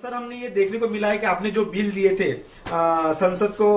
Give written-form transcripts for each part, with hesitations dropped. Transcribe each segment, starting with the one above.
Sir हमने ये देखने को मिला है कि आपने जो बिल दिए थे संसद को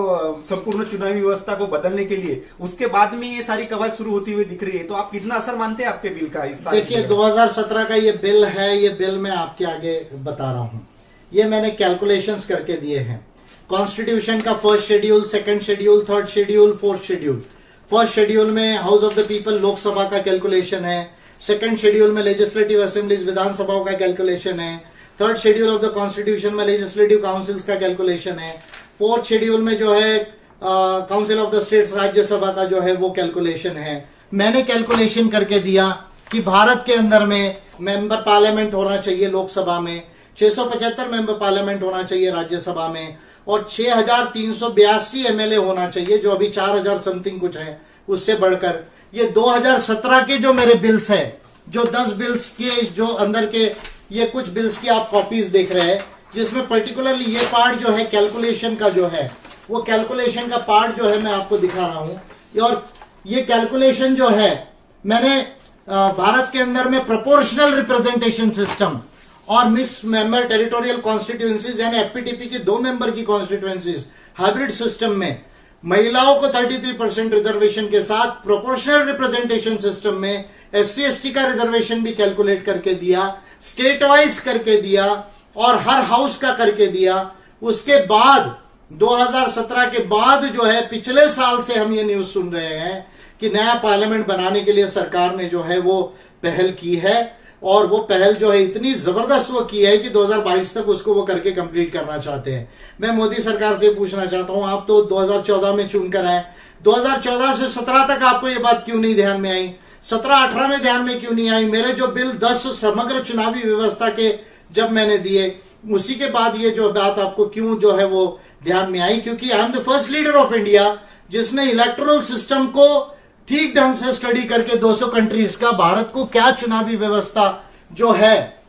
संपूर्ण चुनावी व्यवस्था को बदलने के लिए, उसके बाद में ये सारी कवायद शुरू होती हुई दिख रही है, तो आप कितना असर मानते हैं आपके बिल का? इस देखिए 2017 का ये बिल है, ये बिल मैं आपके आगे बता रहा हूँ। ये मैंने कैलकुलेशंस करके दिए हैं। कॉन्स्टिट्यूशन का first schedule, second schedule, third schedule, fourth schedule. First schedule में house of the people Lok Sabha का कैलकुलेशन है, सेकंड शेड्यूल में लेजिस्लेटिव असेंबलीज विधानसभाओं का कैलकुलेशन है, third schedule of the constitution में लेजिस्लेटिव काउंसिल्स का कैलकुलेशन है, फोर्थ शेड्यूल में जो है council of the states Rajya Sabha का जो है वो कैलकुलेशन है। मैंने कैलकुलेशन करके दिया कि भारत के अंदर में मेंबर पार्लियामेंट होना चाहिए लोकसभा में, 675 मेंबर पार्लियामेंट होना चाहिए राज्यसभा में, और 6382 एमएलए होना चाहिए, जो अभी 4000 समथिंग कुछ है उससे बढ़कर। ये 2017 के जो मेरे बिल्स है, जो 10 बिल्स के जो अंदर के ये कुछ बिल्स की आप कॉपीज देख रहे हैं, जिसमें पर्टिकुलरली ये पार्ट जो है कैलकुलेशन का जो है, वो कैलकुलेशन का पार्ट जो है मैं आपको दिखा रहा हूं। और ये कैलकुलेशन जो है मैंने भारत के अंदर में प्रोपोर्शनल रिप्रेजेंटेशन सिस्टम और मिक्स मेंबर टेरिटोरियल कॉन्स्टिट्यूएंसीज यानी एफपीटीपी की 2 मेंबर की कॉन्स्टिट्यूएंसीज हाइब्रिड सिस्टम में महिलाओं को 33% रिजर्वेशन के साथ प्रोपोर्शनल रिप्रेजेंटेशन सिस्टम में एससी एसटी का रिजर्वेशन भी कैलकुलेट करके दिया, स्टेट वाइज करके दिया और हर हाउस का करके दिया। उसके बाद 2017 के बाद जो है पिछले साल से हम ये न्यूज सुन रहे हैं कि नया पार्लियामेंट बनाने के लिए सरकार ने जो है वो पहल की है, और वो पहल जो है इतनी जबरदस्त वो की है कि 2022 तक उसको वो करके कंप्लीट करना चाहते हैं। मैं मोदी सरकार से पूछना चाहता हूं, आप तो 2014 में चुनकर आए, 2014 से 17 तक आपको ये बात क्यों नहीं ध्यान में आई? 17-18 में ध्यान में क्यों नहीं आई? मेरे जो बिल 10 समग्र चुनावी व्यवस्था के जब मैंने दिए, उसी के बाद ये जो बात आपको क्यों जो है वो ध्यान में आई? क्योंकि I am the first leader of India जिसने इलेक्टोरल सिस्टम को ठीक ढंग से स्टडी करके 200 कंट्रीज का भारत को क्या चुनावी व्यवस्था जो है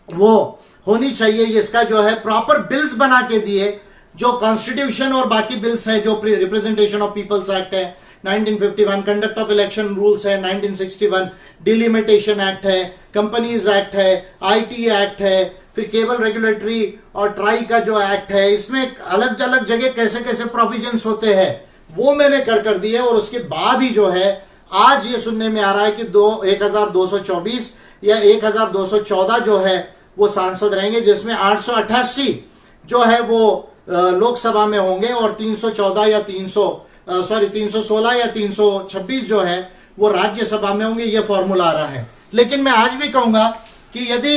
वो होनी चाहिए, इसका जो है प्रॉपर बिल्स बना के दिए। जो कॉन्स्टिट्यूशन और बाकी बिल्स है, जो रिप्रेजेंटेशन ऑफ पीपल्स एक्ट है 1951, कंडक्ट ऑफ इलेक्शन रूल्स है 1961, डिलिमिटेशन एक्ट है, कंपनीज एक्ट है, आईटी एक्ट है, फिर केबल रेगुलेटरी और ट्राई का जो एक्ट है, इसमें अलग अलग जगह कैसे कैसे प्रोविजंस होते हैं वो मैंने कर दिए। और उसके बाद ही जो है आज ये सुनने में आ रहा है कि 1224 या 1214 जो है वो सांसद रहेंगे, जिसमें 888 जो है वो लोकसभा में होंगे और 316 या 316 या 326 जो है वो राज्यसभा में होंगे। ये फॉर्मूला आ रहा है। लेकिन मैं आज भी कहूंगा कि यदि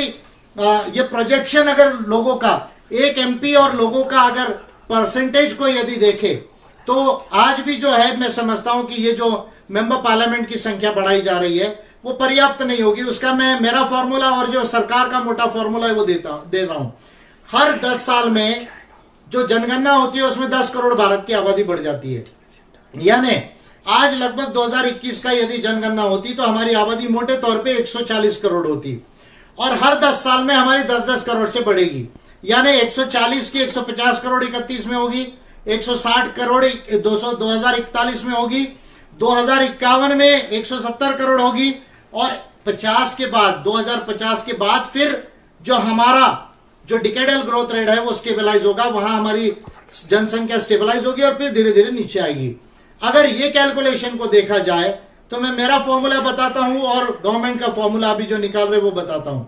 ये प्रोजेक्शन अगर लोगों का, एक एमपी और लोगों का अगर परसेंटेज को यदि देखे, तो आज भी जो है मैं समझता हूं कि ये जो मेंबर पार्लियामेंट की संख्या बढ़ाई जा रही है वो पर्याप्त नहीं होगी। उसका मैं मेरा फॉर्मूला और जो सरकार का मोटा फॉर्मूला है वो दे रहा हूं। हर 10 साल में जो जनगणना होती है उसमें 10 करोड़ भारत की आबादी बढ़ जाती है। यानी आज लगभग 2021 का यदि जनगणना होती तो हमारी आबादी मोटे तौर पे 140 करोड़ होती, और हर 10 साल में हमारी 10-10 करोड़ से बढ़ेगी। यानी 140 की 150 करोड़ 31 में होगी, 160 करोड़ 2041 में होगी, 2051 में 170 करोड़ होगी, और 50 के बाद 2050 के बाद फिर जो हमारा जो डिकेडल ग्रोथ रेट है वो स्टेबलाइज होगा, वहां हमारी जनसंख्या स्टेबलाइज होगी और फिर धीरे धीरे नीचे आएगी। अगर ये कैलकुलेशन को देखा जाए तो मैं मेरा फॉर्मूला बताता हूं और गवर्नमेंट का फॉर्मूला अभी जो निकाल रहे वो बताता हूं।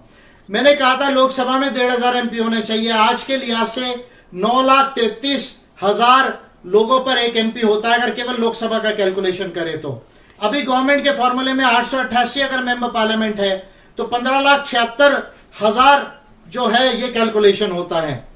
मैंने कहा था लोकसभा में 1,500 एमपी होने चाहिए। आज के लिहाज से 9,33,000 लोगों पर एक एमपी होता है अगर केवल लोकसभा का कैलकुलेशन करें तो। अभी गवर्नमेंट के फॉर्मूले में 888 अगर मेंबर पार्लियामेंट है तो 15,76,000 जो है ये कैलकुलेशन होता है।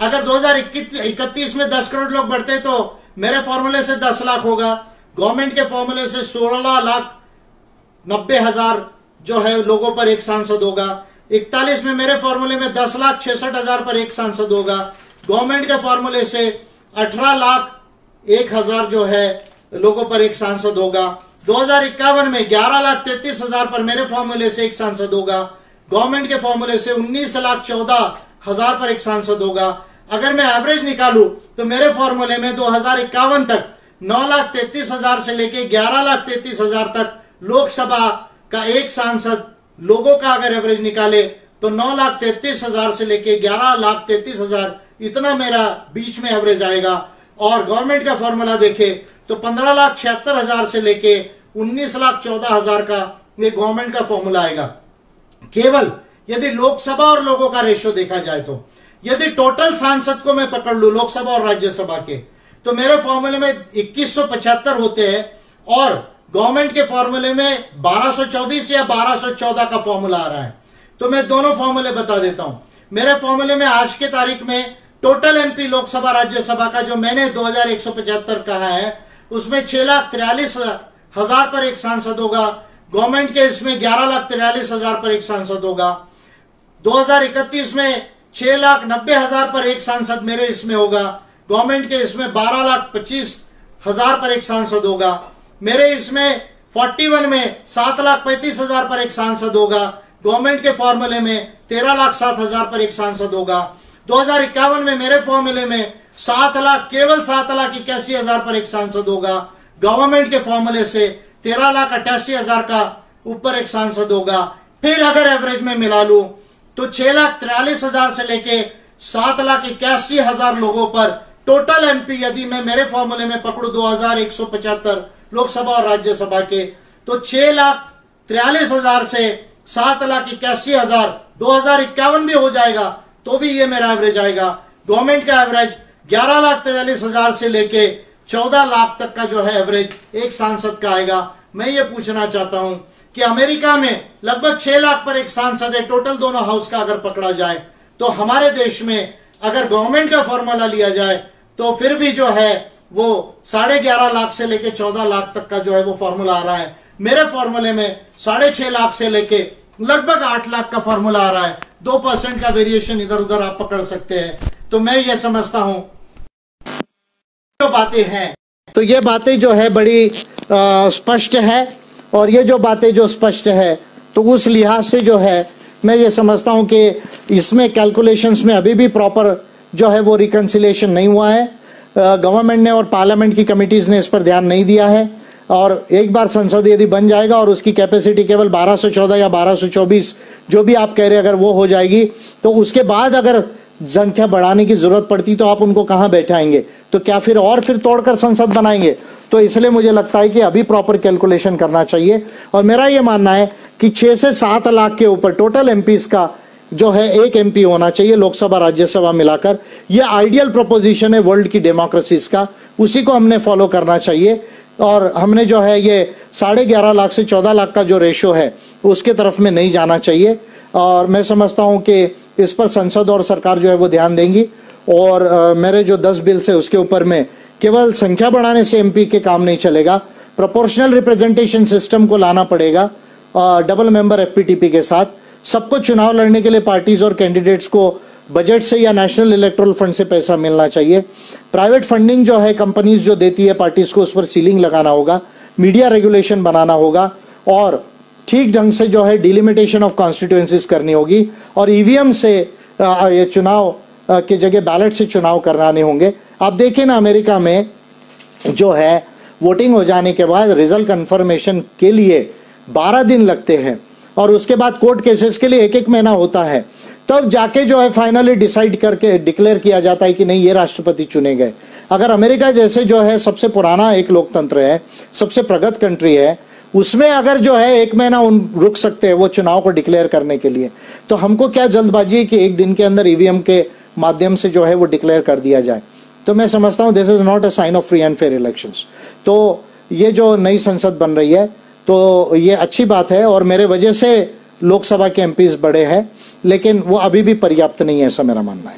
अगर 2031 में 10 करोड़ लोग बढ़ते तो मेरे फॉर्मूले से 10 लाख होगा, गवर्नमेंट के फॉर्मूले से 16,90,000 जो है लोगों पर एक सांसद होगा। 41 में मेरे फॉर्मूले में 10,66,000 पर एक सांसद होगा, गवर्नमेंट के फॉर्मूले से 18,01,000 जो है लोगों पर एक सांसद होगा। 2051 में 11,33,000 पर मेरे फॉर्मूले से एक सांसद होगा, गवर्नमेंट के फॉर्मूले से 19,14,000 पर एक सांसद होगा। अगर मैं एवरेज निकालूं तो मेरे फॉर्मूले में 2051 तक 9,33,000 से लेके 11,33,000 तक लोकसभा का एक सांसद लोगों का अगर एवरेज निकाले तो 9,33,000 से लेके 11,33,000 इतना मेरा बीच में एवरेज आएगा। और गवर्नमेंट का फॉर्मूला देखे तो 15,76,000 से लेके 19,14,000 का ये गवर्नमेंट का फॉर्मूला आएगा। केवल यदि लोकसभा और लोगों का रेशो देखा जाए तो यदि टोटल सांसद को मैं पकड़ लूं लोकसभा और राज्यसभा के, तो मेरे फॉर्मूले में 2175 होते हैं और गवर्नमेंट के फॉर्मूले में 1224 या 1214 का फॉर्मूला आ रहा है। तो मैं दोनों फॉर्मूले बता देता हूं। मेरे फॉर्मूले में आज के तारीख में टोटल एमपी लोकसभा राज्यसभा का जो मैंने 2175 कहा है उसमें 6,43,000 पर एक सांसद होगा। गवर्नमेंट के इसमें 11,43,000 पर एक सांसद होगा। 2031 में 6,90,000 पर एक सांसद मेरे इसमें होगा। गवर्नमेंट के इसमें 12,25,000 पर एक सांसद होगा। मेरे इसमें 41 में 7,35,000 पर एक सांसद होगा। गवर्नमेंट के फॉर्मूले में 13,07,000 पर एक सांसद होगा। 2051 में मेरे फॉर्मूले में 7,81,000 पर एक सांसद होगा। गवर्नमेंट के फॉर्मूले से 13,88,000 का ऊपर एक सांसद होगा। फिर अगर एवरेज में मिला लूं तो 6,43,000 से लेके 7,81,000 लोगों पर टोटल एमपी यदि मैं मेरे फॉर्मूले में पकड़ू 2,175 लोकसभा और राज्यसभा के, तो 6,43,000 से 7,81,000 2051 भी हो जाएगा तो भी ये मेरा एवरेज आएगा। गवर्नमेंट का एवरेज 11,43,000 से लेके 14 लाख तक का जो है एवरेज एक सांसद का आएगा। मैं ये पूछना चाहता हूं कि अमेरिका में लगभग 6 लाख पर एक सांसद है टोटल दोनों हाउस का अगर पकड़ा जाए, तो हमारे देश में अगर गवर्नमेंट का फॉर्मूला लिया जाए तो फिर भी जो है वो 11.5 लाख से लेके 14 लाख तक का जो है वो फॉर्मूला आ रहा है। मेरे फॉर्मूले में 6.5 लाख से लेके लगभग 8 लाख का फॉर्मूला आ रहा है। 2% का वेरिएशन इधर उधर आप पकड़ सकते हैं। तो मैं ये समझता हूं जो बातें हैं तो ये बातें जो है बड़ी स्पष्ट है, और ये जो बातें जो स्पष्ट है तो उस लिहाज से जो है मैं ये समझता हूं कि इसमें कैलकुलेशंस में अभी भी प्रॉपर जो है वो रिकंसिलिएशन नहीं हुआ है। गवर्नमेंट ने और पार्लियामेंट की कमिटीज़ ने इस पर ध्यान नहीं दिया है। और एक बार संसद यदि बन जाएगा और उसकी कैपेसिटी केवल 1214 या 1224 जो भी आप कह रहे हैं अगर वो हो जाएगी, तो उसके बाद अगर संख्या बढ़ाने की जरूरत पड़ती तो आप उनको कहाँ बैठाएंगे? तो क्या फिर तोड़कर संसद बनाएंगे? तो इसलिए मुझे लगता है कि अभी प्रॉपर कैलकुलेशन करना चाहिए। और मेरा ये मानना है कि 6 से 7 लाख के ऊपर टोटल एमपीज का जो है एक एमपी होना चाहिए लोकसभा राज्यसभा मिलाकर। ये आइडियल प्रोपोजिशन है वर्ल्ड की डेमोक्रेसीज का, उसी को हमने फॉलो करना चाहिए। और हमने जो है ये 11.5 लाख से 14 लाख का जो रेशो है उसके तरफ में नहीं जाना चाहिए। और मैं समझता हूँ कि इस पर संसद और सरकार जो है वो ध्यान देंगी। और मेरे जो 10 बिल्स है उसके ऊपर में केवल संख्या बढ़ाने से एमपी के काम नहीं चलेगा, प्रोपोर्शनल रिप्रेजेंटेशन सिस्टम को लाना पड़ेगा। डबल मेंबर एफपीटीपी के साथ सबको चुनाव लड़ने के लिए पार्टीज और कैंडिडेट्स को बजट से या नेशनल इलेक्टोरल फंड से पैसा मिलना चाहिए। प्राइवेट फंडिंग जो है कंपनीज जो देती है पार्टीज को उस पर सीलिंग लगाना होगा, मीडिया रेगुलेशन बनाना होगा और ठीक ढंग से जो है डिलिमिटेशन ऑफ कॉन्स्टिट्यूएंसीज करनी होगी। और ईवीएम से ये चुनाव की जगह बैलेट से चुनाव कराने होंगे। आप देखें ना अमेरिका में जो है वोटिंग हो जाने के बाद रिजल्ट कंफर्मेशन के लिए 12 दिन लगते हैं और उसके बाद कोर्ट केसेस के लिए 1-1 महीना होता है, तब जाके जो है फाइनली डिसाइड करके डिक्लेयर किया जाता है कि नहीं ये राष्ट्रपति चुने गए। अगर अमेरिका जैसे जो है सबसे पुराना एक लोकतंत्र है, सबसे प्रगत कंट्री है, उसमें अगर जो है 1 महीना रुक सकते हैं वो चुनाव को डिक्लेयर करने के लिए, तो हमको क्या जल्दबाजी है कि 1 दिन के अंदर ईवीएम के माध्यम से जो है वो डिक्लेयर कर दिया जाए। तो मैं समझता हूँ this is not a sign of free and fair elections. तो ये जो नई संसद बन रही है तो ये अच्छी बात है और मेरे वजह से लोकसभा के एमपीज बड़े हैं, लेकिन वो अभी भी पर्याप्त नहीं है, ऐसा मेरा मानना है।